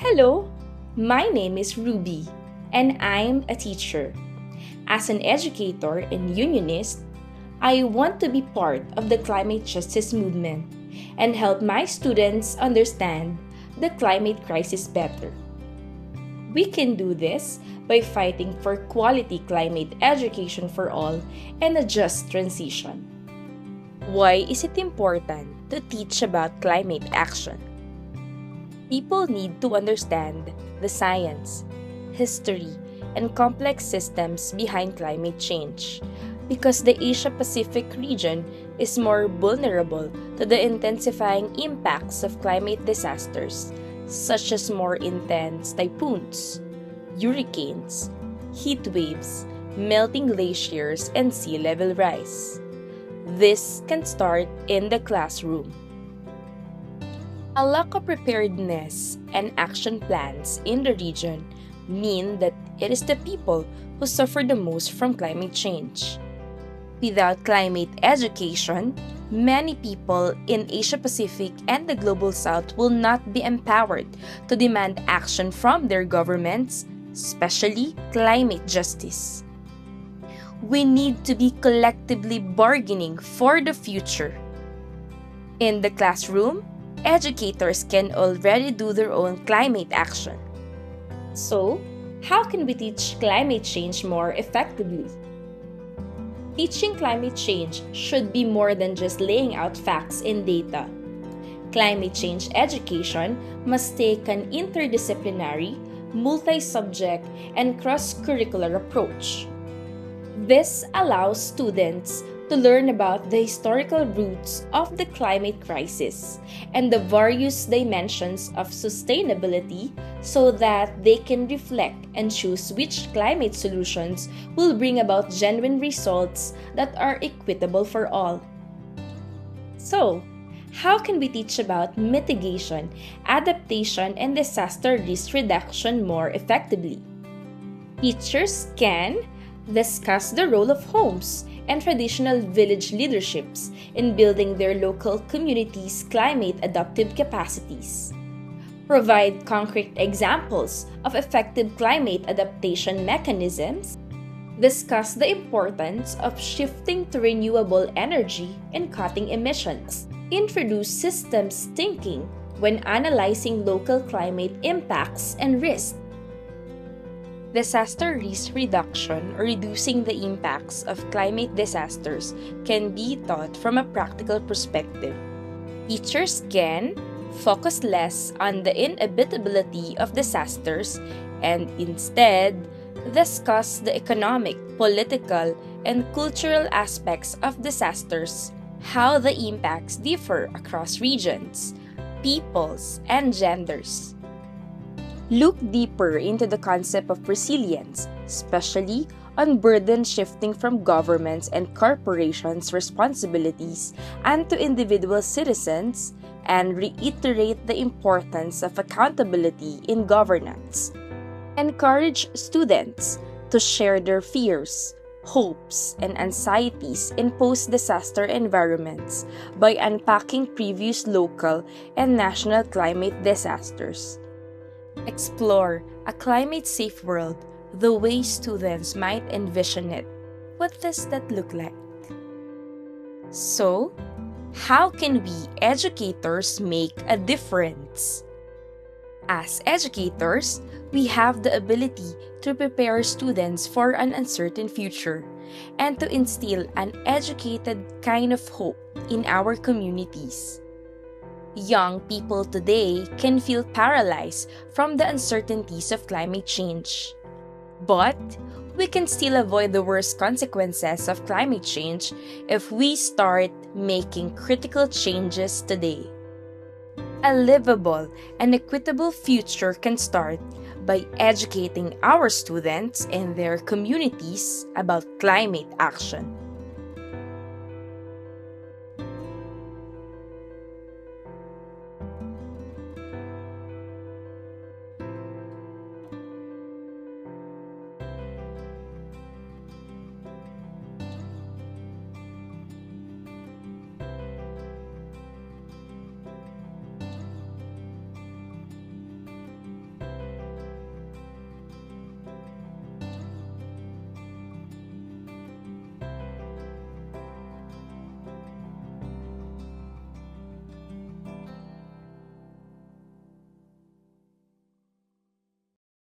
Hello, my name is Ruby, and I'm a teacher. As an educator and unionist, I want to be part of the climate justice movement and help my students understand the climate crisis better. We can do this by fighting for quality climate education for all and a just transition. Why is it important to teach about climate action? People need to understand the science, history, and complex systems behind climate change because the Asia-Pacific region is more vulnerable to the intensifying impacts of climate disasters such as more intense typhoons, hurricanes, heat waves, melting glaciers, and sea level rise. This can start in the classroom. A lack of preparedness and action plans in the region mean that it is the people who suffer the most from climate change. Without climate education, many people in Asia Pacific and the Global South will not be empowered to demand action from their governments, especially climate justice. We need to be collectively bargaining for the future. In the classroom, educators can already do their own climate action. So, how can we teach climate change more effectively? Teaching climate change should be more than just laying out facts and data. Climate change education must take an interdisciplinary, multi-subject, and cross-curricular approach. This allows students to learn about the historical roots of the climate crisis and the various dimensions of sustainability so that they can reflect and choose which climate solutions will bring about genuine results that are equitable for all. So, how can we teach about mitigation, adaptation, and disaster risk reduction more effectively? Teachers can discuss the role of homes and traditional village leaderships in building their local communities' climate adaptive capacities. Provide concrete examples of effective climate adaptation mechanisms. Discuss the importance of shifting to renewable energy and cutting emissions. Introduce systems thinking when analyzing local climate impacts and risks. Disaster risk reduction or reducing the impacts of climate disasters can be taught from a practical perspective. Teachers can focus less on the inevitability of disasters and instead discuss the economic, political, and cultural aspects of disasters, how the impacts differ across regions, peoples, and genders. Look deeper into the concept of resilience, especially on burden shifting from governments and corporations' responsibilities and to individual citizens, and reiterate the importance of accountability in governance. Encourage students to share their fears, hopes, and anxieties in post-disaster environments by unpacking previous local and national climate disasters. Explore a climate-safe world the way students might envision it. What does that look like? So, how can we educators make a difference? As educators, we have the ability to prepare students for an uncertain future and to instill an educated kind of hope in our communities. Young people today can feel paralyzed from the uncertainties of climate change. But we can still avoid the worst consequences of climate change if we start making critical changes today. A livable and equitable future can start by educating our students and their communities about climate action.